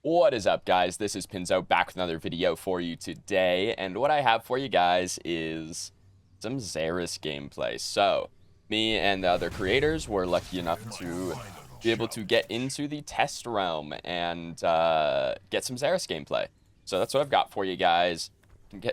What is up, guys? This is Pinzo back with another video for you today, and what I have for you guys is some Zarus gameplay. So, me and the other creators were lucky enough to be able to get into the test realm and get some Zarus gameplay. So that's what I've got for you guys.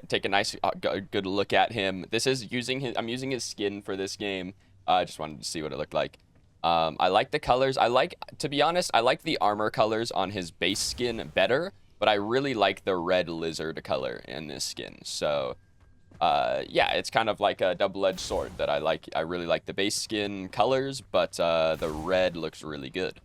Take a nice, good look at him. This is I'm using his skin for this game. I just wanted to see what it looked like. I like the colors. To be honest, I like the armor colors on his base skin better, but I really like the red lizard color in this skin. So, yeah, it's kind of like a double-edged sword that I like. I really like the base skin colors, but the red looks really good.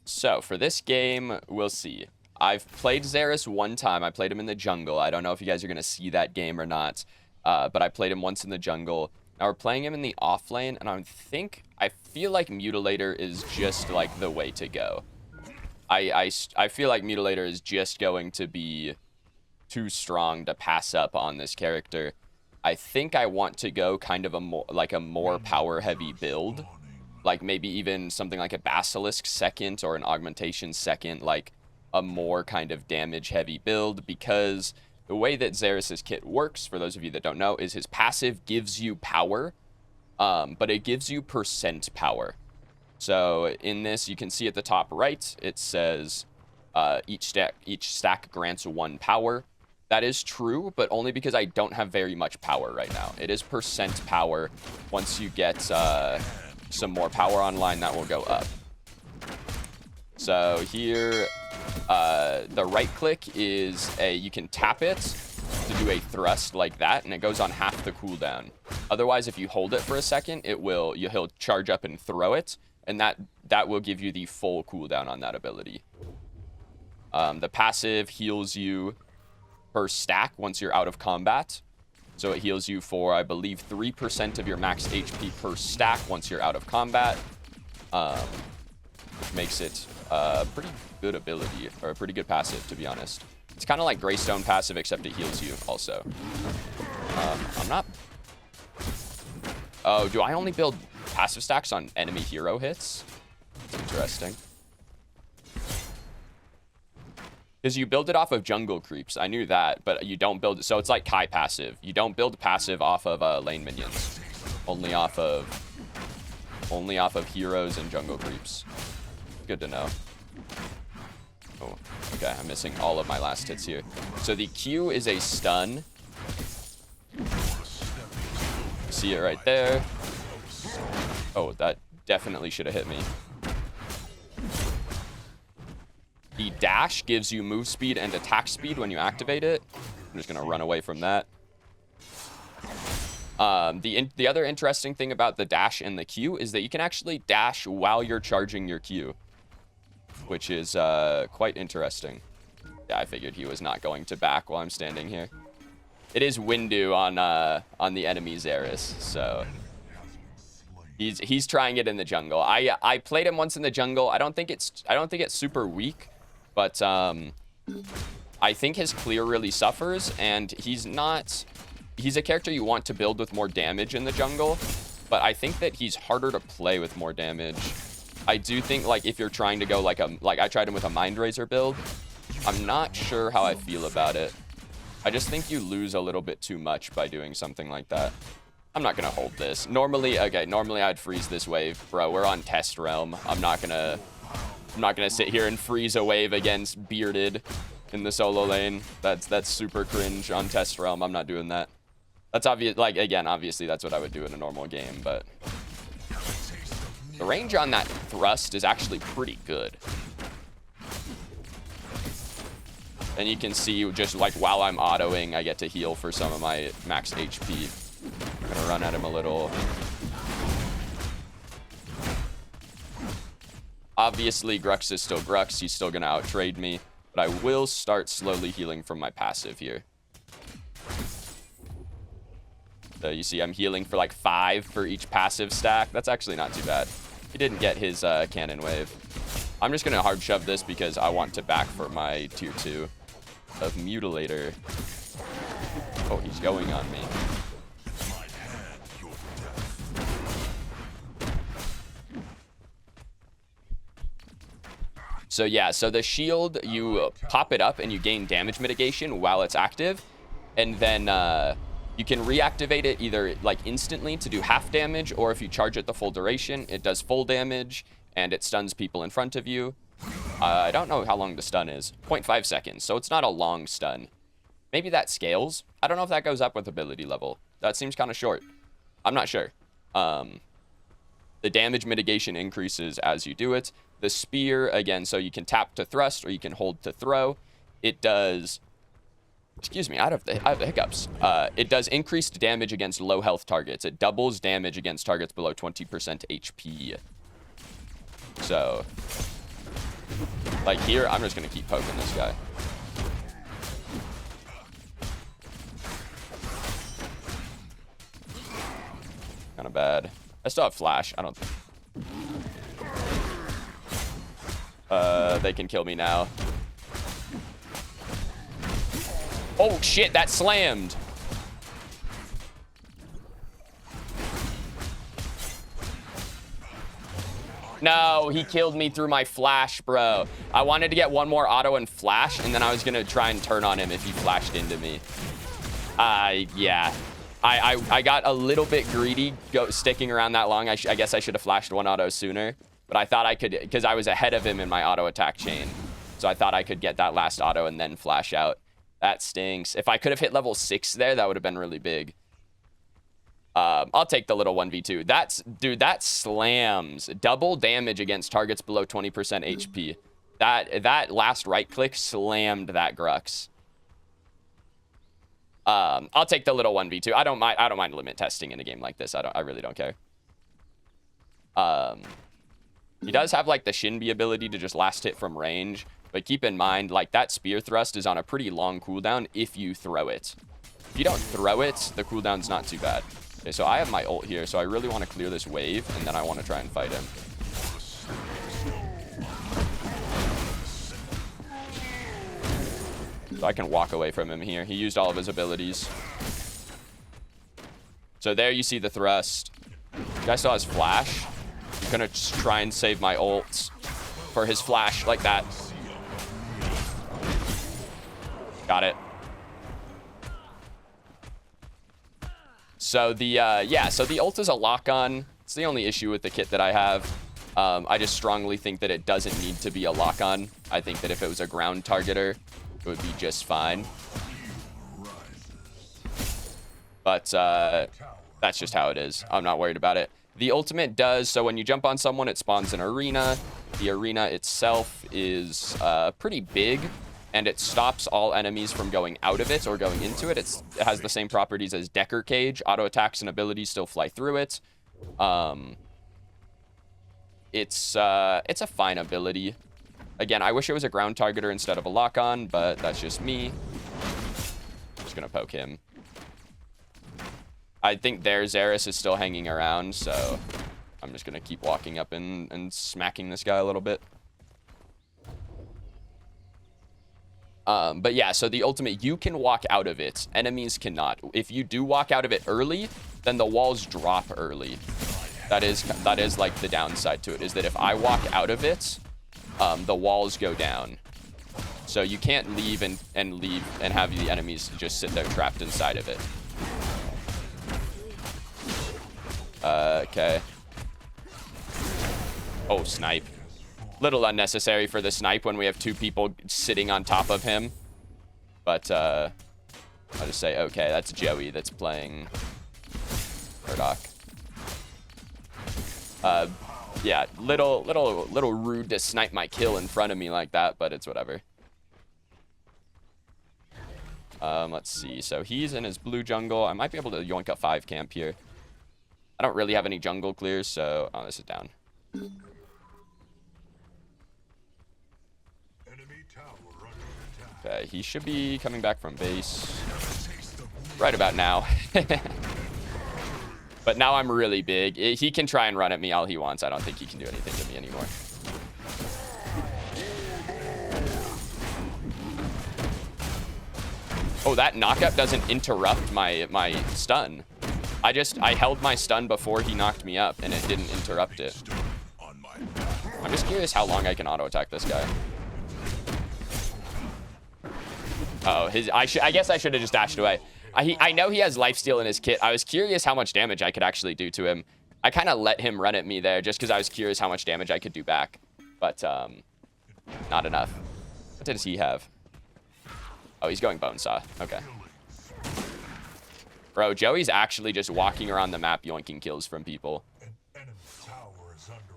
So, for this game, we'll see. I've played Zarus one time. I played him in the jungle. I don't know if you guys are going to see that game or not, but I played him once in the jungle. Now we're playing him in the off lane, and I feel like Mutilator is just like the way to go. I feel like Mutilator is just going to be too strong to pass up on this character. I think I want to go kind of a more power heavy build, like maybe even something like a Basilisk second or an Augmentation second, like a more kind of damage heavy build, because the way that Zarus' kit works, for those of you that don't know, is his passive gives you power, but it gives you percent power. So in this, you can see at the top right, it says each stack grants 1 power. That is true, but only because I don't have very much power right now. It is percent power. Once you get some more power online, that will go up. So here, the right click is you can tap it to do a thrust like that, and it goes on half the cooldown. Otherwise, if you hold it for a second, he'll charge up and throw it, and that will give you the full cooldown on that ability. The passive heals you per stack once you're out of combat. So it heals you for, I believe, 3% of your max HP per stack once you're out of combat. Makes it a pretty good ability, or a pretty good passive, to be honest. It's kind of like Greystone passive, except it heals you also. I'm not... Oh, do I only build passive stacks on enemy hero hits? That's interesting. Because you build it off of jungle creeps. I knew that, but you don't build it. So it's like Kai passive. You don't build passive off of lane minions. Only off of heroes and jungle creeps. Good to know. Oh, okay, I'm missing all of my last hits here. So the Q is a stun. See it right there. Oh, that definitely should have hit me. The dash gives you move speed and attack speed when you activate it. I'm just gonna run away from that. The other interesting thing about the dash and the Q is that you can actually dash while you're charging your Q, which is quite interesting. Yeah, I figured he was not going to back while I'm standing here. It is Windu on the enemy Zarus, so he's trying it in the jungle. I played him once in the jungle. I don't think it's super weak, but I think his clear really suffers, and he's a character you want to build with more damage in the jungle, but I think that he's harder to play with more damage. I do think, like, if you're trying to go like I tried him with a Mind Razor build, I'm not sure how I feel about it. I just think you lose a little bit too much by doing something like that. I'm not gonna hold this. Normally I'd freeze this wave, bro. We're on test realm. I'm not gonna sit here and freeze a wave against Bearded in the solo lane. That's super cringe on test realm. I'm not doing that. That's obvious. Like, again, obviously that's what I would do in a normal game, but the range on that thrust is actually pretty good. And you can see, just like while I'm autoing, I get to heal for some of my max HP. I'm gonna run at him a little. Obviously, Grux is still Grux. He's still gonna outtrade me, but I will start slowly healing from my passive here. So you see I'm healing for like 5 for each passive stack. That's actually not too bad. He didn't get his cannon wave. I'm just gonna hard shove this because I want to back for my tier 2 of Mutilator. Oh, he's going on me. So yeah, so the shield, you pop it up and you gain damage mitigation while it's active. And then you can reactivate it either like instantly to do half damage, or if you charge it the full duration, it does full damage and it stuns people in front of you. I don't know how long the stun is. 0.5 seconds, so it's not a long stun. Maybe that scales. I don't know if that goes up with ability level. That seems kind of short. I'm not sure. The damage mitigation increases as you do it. The spear, again, so you can tap to thrust or you can hold to throw. It does... Excuse me, I have the hiccups. It does increased damage against low health targets. It doubles damage against targets below 20% HP. So... Like here, I'm just going to keep poking this guy. Kind of bad. I still have flash. I don't think. They can kill me now. Oh shit, that slammed. No, he killed me through my flash, bro. I wanted to get one more auto and flash, and then I was gonna try and turn on him if he flashed into me. Yeah. I got a little bit greedy sticking around that long. I guess I should have flashed one auto sooner. But I thought I could, because I was ahead of him in my auto attack chain. So I thought I could get that last auto and then flash out. That stinks. If I could have hit level 6 there, that would have been really big. I'll take the little 1v2. Dude, that slams. Double damage against targets below 20% HP. That last right click slammed that Grux. I'll take the little 1v2. I don't mind limit testing in a game like this. I really don't care. He does have like the Shinbi ability to just last hit from range, but keep in mind like that spear thrust is on a pretty long cooldown if you throw it. If you don't throw it, the cooldown's not too bad. Okay, so I have my ult here, so I really want to clear this wave, and then I want to try and fight him. So I can walk away from him here. He used all of his abilities. So there you see the thrust. The guy still has flash. I'm gonna just try and save my ults for his flash like that. Got it. So the yeah, so the ult is a lock-on. It's the only issue with the kit that I have. I just strongly think that it doesn't need to be a lock-on. I think that if it was a ground targeter, it would be just fine. But that's just how it is. I'm not worried about it. The ultimate does, so when you jump on someone, it spawns an arena. The arena itself is pretty big, and it stops all enemies from going out of it or going into it. It has the same properties as Decker Cage. Auto attacks and abilities still fly through it. It's a fine ability. Again, I wish it was a ground targeter instead of a lock-on, but that's just me. Just gonna poke him. I think their Zarus is still hanging around, so I'm just gonna keep walking up and smacking this guy a little bit. But yeah, so the ultimate, you can walk out of it. Enemies cannot. If you do walk out of it early, then the walls drop early. That is like the downside to it, is that if I walk out of it, the walls go down. So you can't leave and have the enemies just sit there trapped inside of it. Okay. Oh, snipe. Little unnecessary for the snipe when we have two people sitting on top of him. But, I'll just say, okay, that's Joey that's playing Murdoch. Yeah, little rude to snipe my kill in front of me like that, but it's whatever. Let's see. So he's in his blue jungle. I might be able to yoink a 5 camp here. I don't really have any jungle clears, so... Oh, this is down. Okay, he should be coming back from base right about now. But now I'm really big. He can try and run at me all he wants. I don't think he can do anything to me anymore. Oh, that knockup doesn't interrupt my stun. I held my stun before he knocked me up, and it didn't interrupt it. I'm just curious how long I can auto attack this guy. Oh, I guess I should have just dashed away. I know he has lifesteal in his kit. I was curious how much damage I could actually do to him. I kind of let him run at me there just because I was curious how much damage I could do back. But, not enough. What does he have? Oh, he's going Bonesaw. Okay. Bro, Joey's actually just walking around the map yoinking kills from people. An enemy tower is under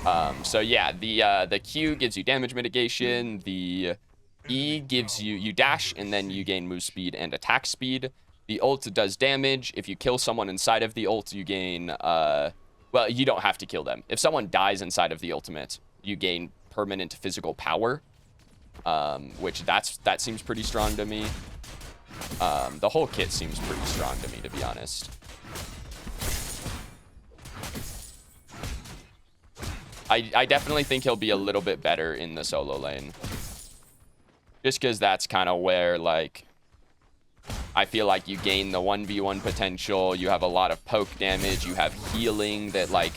attack. So yeah, the Q gives you damage mitigation. The E gives you dash, and then you gain move speed and attack speed. The ult does damage. If you kill someone inside of the ult, you gain, well, you don't have to kill them. If someone dies inside of the ultimate, you gain permanent physical power, which that seems pretty strong to me. The whole kit seems pretty strong to me, to be honest. I definitely think he'll be a little bit better in the solo lane. Just because that's kind of where, like, I feel like you gain the 1v1 potential. You have a lot of poke damage. You have healing that, like,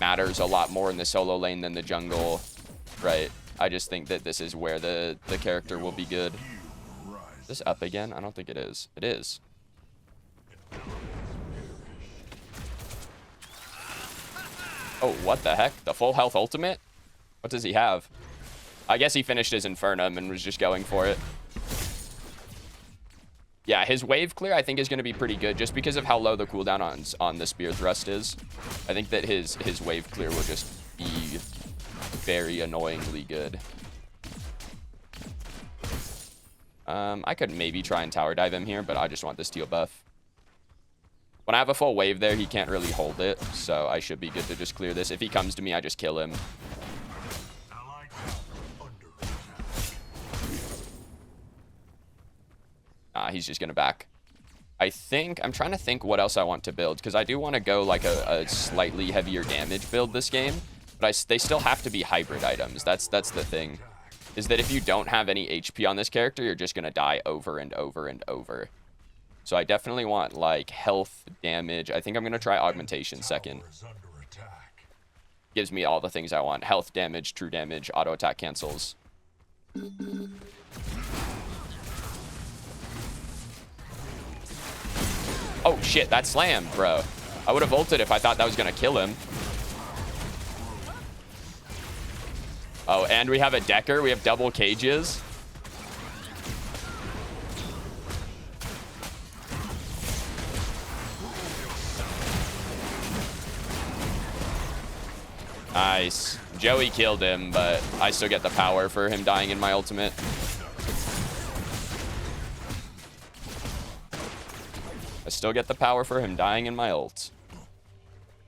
matters a lot more in the solo lane than the jungle, right? I just think that this is where the character will be good. Is this up again? I don't think it is. It is. Oh, what the heck? The full health ultimate? What does he have? I guess he finished his Infernum and was just going for it. Yeah, his wave clear I think is going to be pretty good just because of how low the cooldown on the spear thrust is. I think that his wave clear will just be very annoyingly good. I could maybe try and tower dive him here, but I just want the steal buff. When I have a full wave there, he can't really hold it, so I should be good to just clear this. If he comes to me, I just kill him. He's just gonna back. I'm trying to think what else I want to build, because I do want to go like a slightly heavier damage build this game, but they still have to be hybrid items. That's the thing, is that if you don't have any HP on this character, you're just gonna die over and over and over. So I definitely want like health, damage. I think I'm gonna try augmentation second. Gives me all the things I want: health, damage, true damage, auto attack cancels. Oh shit, that slammed, bro. I would have ulted if I thought that was gonna kill him. Oh, and we have a Decker. We have double cages. Nice. Joey killed him, but I still get the power for him dying in my ultimate. I still get the power for him dying in my ult.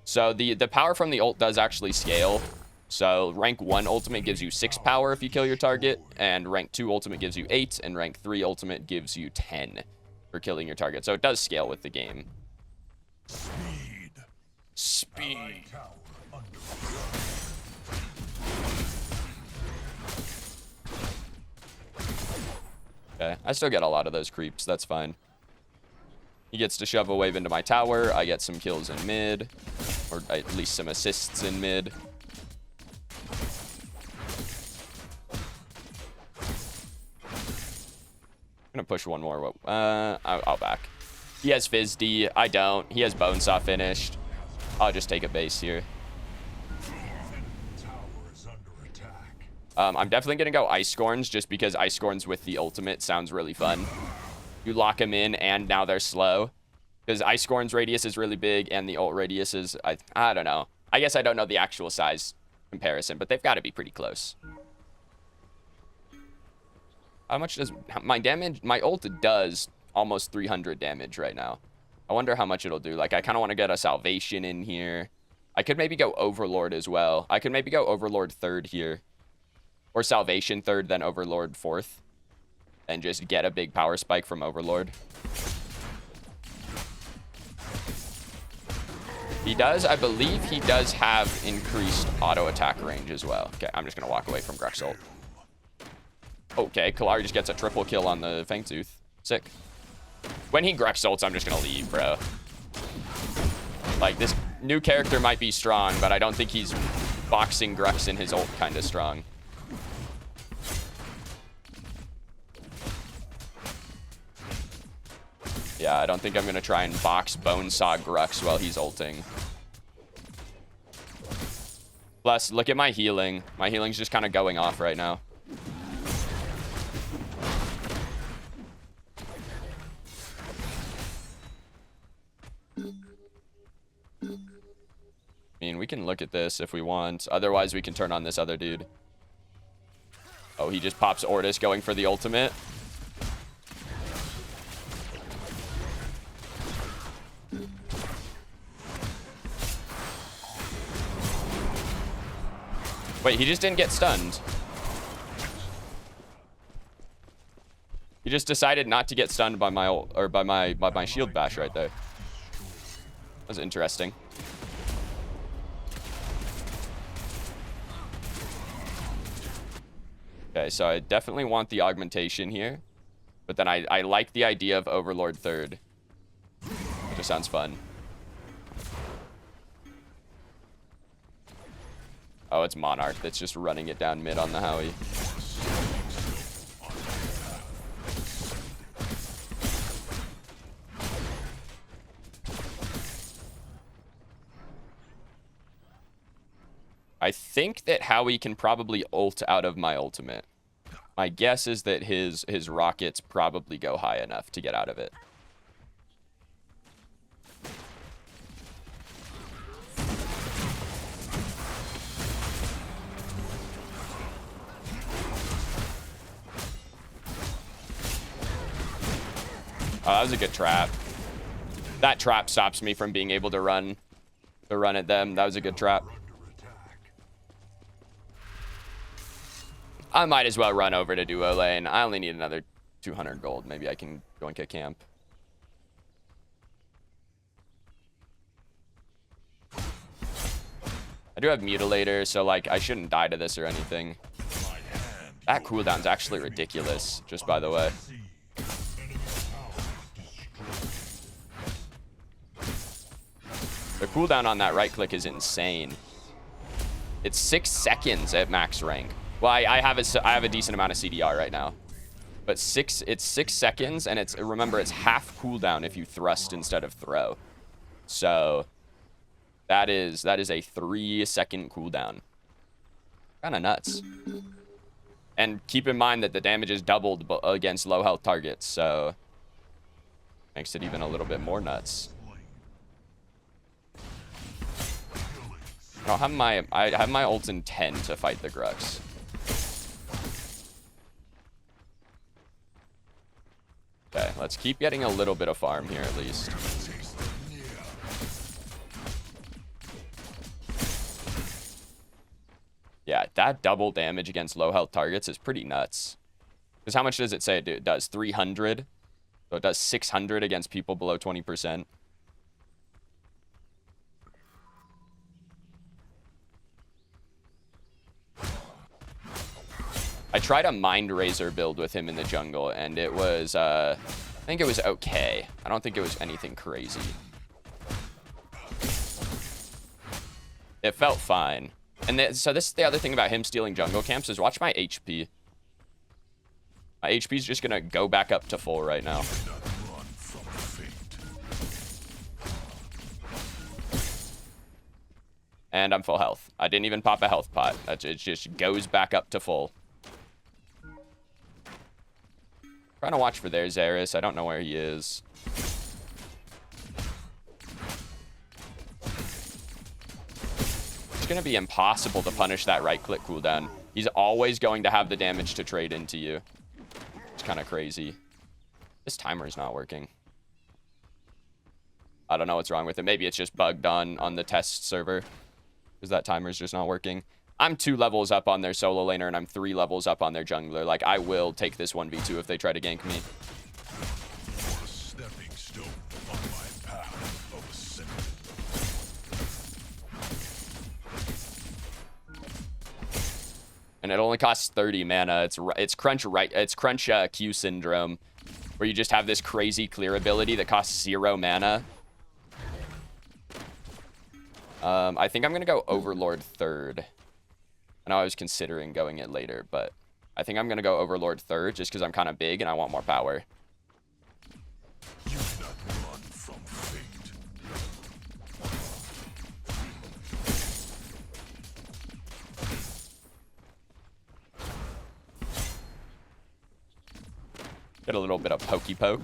So the power from the ult does actually scale. So rank 1 ultimate gives you 6 power if you kill your target, and rank 2 ultimate gives you 8, and rank 3 ultimate gives you 10 for killing your target. So it does scale with the game. Speed. Okay, I still get a lot of those creeps. That's fine. He gets to shove a wave into my tower. I get some kills in mid, or at least some assists in mid. I'm gonna push one more. I'll back. He has Fizz D. I don't. He has Bonesaw finished. I'll just take a base here. I'm definitely gonna go Ice Scorns just because Ice Scorns with the ultimate sounds really fun. You lock them in, and now they're slow. Because Ice Scorn's radius is really big, and the ult radius is, I don't know. I guess I don't know the actual size comparison, but they've got to be pretty close. How much does my damage? My ult does almost 300 damage right now. I wonder how much it'll do. Like, I kind of want to get a Salvation in here. I could maybe go Overlord as well. I could maybe go Overlord 3rd here. Or Salvation 3rd, then Overlord 4th. And just get a big power spike from Overlord. He does, I believe he does have increased auto attack range as well. Okay, I'm just gonna walk away from Grek's ult. Okay, Kalari just gets a triple kill on the Fangtooth. Sick. When he Grek's ults, I'm just gonna leave, bro. Like, this new character might be strong, but I don't think he's boxing Grex in his ult kind of strong. Yeah, I don't think I'm going to try and box Bonesaw Grux while he's ulting. Plus, look at my healing. My healing's just kind of going off right now. I mean, we can look at this if we want. Otherwise, we can turn on this other dude. Oh, he just pops Ortis going for the ultimate. Wait, he just didn't get stunned. He just decided not to get stunned by my ult, or by my shield bash right there. That was interesting. Okay, so I definitely want the augmentation here. But then I like the idea of Overlord third. It just sounds fun. Oh, it's Monarch that's just running it down mid on the Howie. I think that Howie can probably ult out of my ultimate. My guess is that his rockets probably go high enough to get out of it. Oh, that was a good trap. That trap stops me from being able to run at them. That was a good trap. I might as well run over to duo lane. I only need another 200 gold. Maybe I can go and get camp. I do have Mutilator, so like I shouldn't die to this or anything. That cooldown's actually ridiculous, just by the way. The cooldown on that right click is insane. It's 6 seconds at max rank. Well, I have a decent amount of CDR right now, but it's 6 seconds, and remember it's half cooldown if you thrust instead of throw. So that is a 3-second cooldown. Kind of nuts. And keep in mind that the damage is doubled against low health targets, so makes it even a little bit more nuts. I have my ult in 10 to fight the Grux. Okay, let's keep getting a little bit of farm here at least. Yeah, that double damage against low health targets is pretty nuts. Because how much does it say it does? 300? So it does 600 against people below 20%. I tried a Mind Razor build with him in the jungle, and it was, I think it was okay. I don't think it was anything crazy. It felt fine. And so this is the other thing about him stealing jungle camps is watch my HP. My HP is just going to go back up to full right now. And I'm full health. I didn't even pop a health pot. It just goes back up to full. Trying to watch for their Zarus. I don't know where he is. It's going to be impossible to punish that right-click cooldown. He's always going to have the damage to trade into you. It's kind of crazy. This timer is not working. I don't know what's wrong with it. Maybe it's just bugged on the test server. Because that timer is just not working. I'm 2 levels up on their solo laner, and I'm 3 levels up on their jungler. Like, I will take this 1v2 if they try to gank me. And it only costs 30 mana. It's crunch Q syndrome, where you just have this crazy clear ability that costs 0 mana. I think I'm gonna go Overlord third. I know I was considering going it later, but I think I'm going to go Overlord third just because I'm kind of big and I want more power. You do not Get a little bit of pokey poke.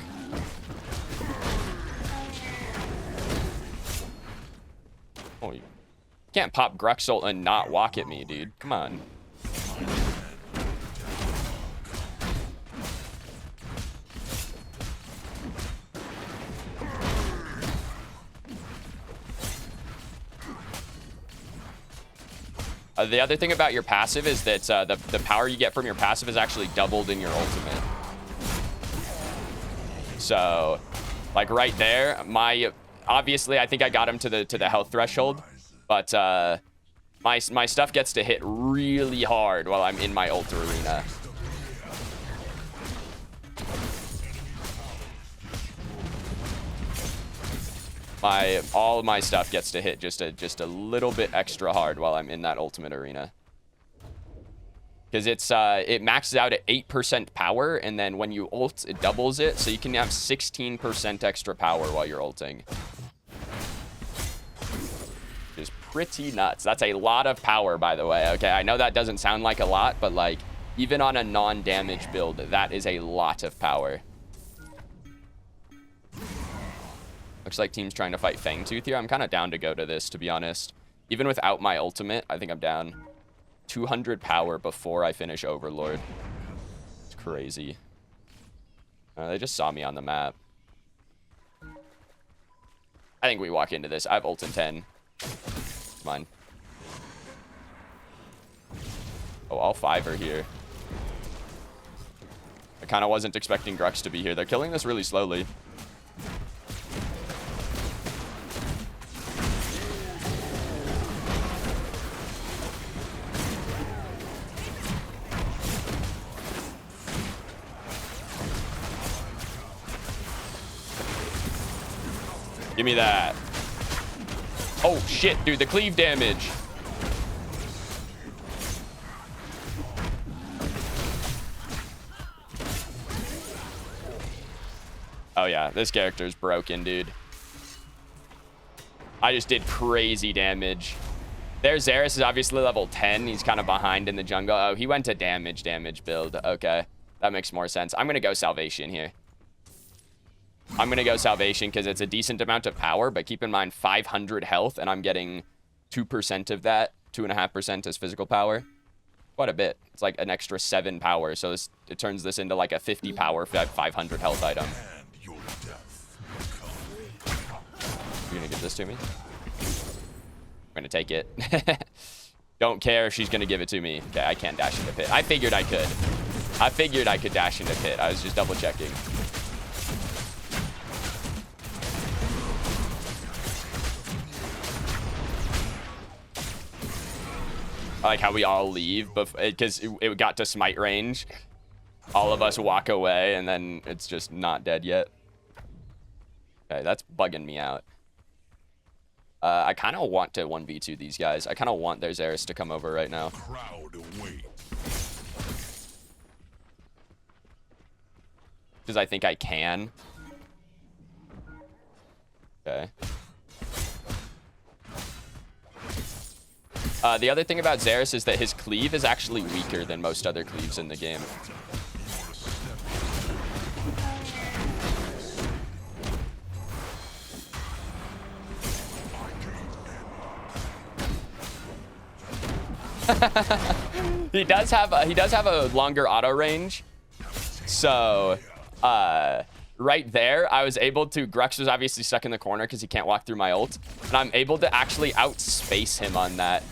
Oh, you can't pop Gruxel and not walk at me, dude. Come on. The other thing about your passive is that the power you get from your passive is actually doubled in your ultimate. So, like right there, obviously I think I got him to the health threshold, but my stuff gets to hit really hard while I'm in my ult arena. All my stuff gets to hit just a little bit extra hard while I'm in that ultimate arena. Because it maxes out at 8% power, and then when you ult, it doubles it, so you can have 16% extra power while you're ulting. Which is pretty nuts. That's a lot of power, by the way. Okay, I know that doesn't sound like a lot, but like even on a non-damage build, that is a lot of power. Looks like team's trying to fight Fangtooth here. I'm kind of down to go to this, to be honest. Even without my ultimate, I think I'm down 200 power before I finish Overlord. It's crazy. They just saw me on the map. I think we walk into this. I have ult in 10. Come on. Oh, all 5 are here. I kind of wasn't expecting Grux to be here. They're killing this really slowly. Give me that. Oh, shit, dude. The cleave damage. Oh, yeah. This character's broken, dude. I just did crazy damage. Their Zarus is obviously level 10. He's kind of behind in the jungle. Oh, he went to damage build. Okay. That makes more sense. I'm going to go Salvation here. I'm going to go Salvation because it's a decent amount of power, but keep in mind 500 health, and I'm getting 2% of that, 2.5% as physical power. Quite a bit. It's like an extra 7 power, so it turns this into like a 50 power, 500 health item. You're going to give this to me? I'm going to take it. Don't care if she's going to give it to me. Okay, I can't dash into pit. I figured I could. I figured I could dash into pit. I was just double checking. I like how we all leave because it got to smite range. All of us walk away, and then it's just not dead yet. Okay, that's bugging me out. I kind of want to 1v2 these guys. I kind of want their Zarus to come over right now. Because I think I can. Okay. The other thing about Zarus is that his cleave is actually weaker than most other cleaves in the game. He does have a longer auto range. So, right there, I was able to... Grux was obviously stuck in the corner because he can't walk through my ult. And I'm able to actually outspace him on that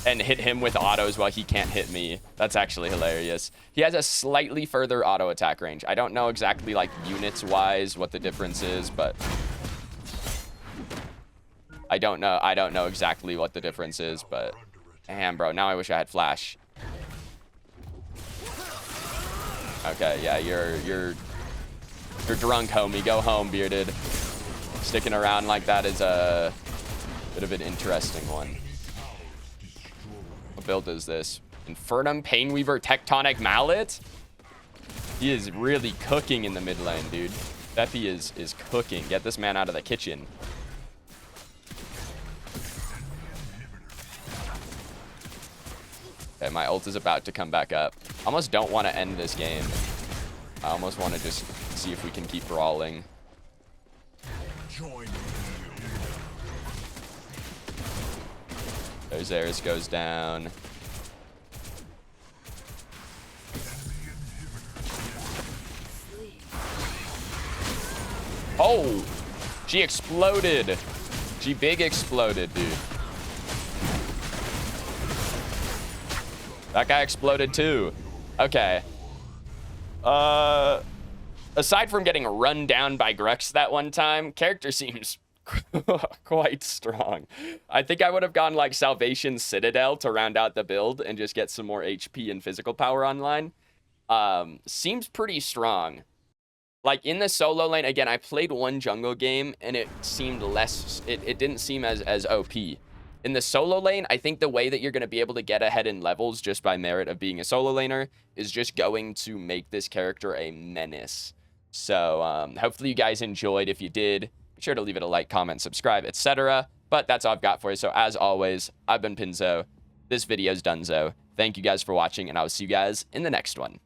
and hit him with autos while he can't hit me. That's actually hilarious. He has a slightly further auto attack range. I don't know exactly, like, units-wise what the difference is, but... I don't know exactly what the difference is, but... Damn, bro. Now I wish I had flash. Okay, yeah, you're drunk, homie. Go home, bearded. Sticking around like that is a bit of an interesting one. What build is this? Infernum, Painweaver, Tectonic Mallet? He is really cooking in the mid lane, dude. Beppy is cooking. Get this man out of the kitchen. Okay, my ult is about to come back up. Almost don't want to end this game. I almost want to just see if we can keep brawling. Join me. There's Zarus goes down. Oh! She exploded! She big exploded, dude. That guy exploded too. Okay. Aside from getting run down by Grux that one time, character seems quite strong. I think I would have gone like Salvation Citadel to round out the build and just get some more HP and physical power online. Seems pretty strong. Like in the solo lane, again, I played one jungle game and it seemed less, it didn't seem as OP. In the solo lane, I think the way that you're going to be able to get ahead in levels just by merit of being a solo laner is just going to make this character a menace. So hopefully you guys enjoyed. If you did, be sure to leave it a like, comment, subscribe, etc. But that's all I've got for you. So as always, I've been Pinzo. This video's donezo. Thank you guys for watching, and I will see you guys in the next one.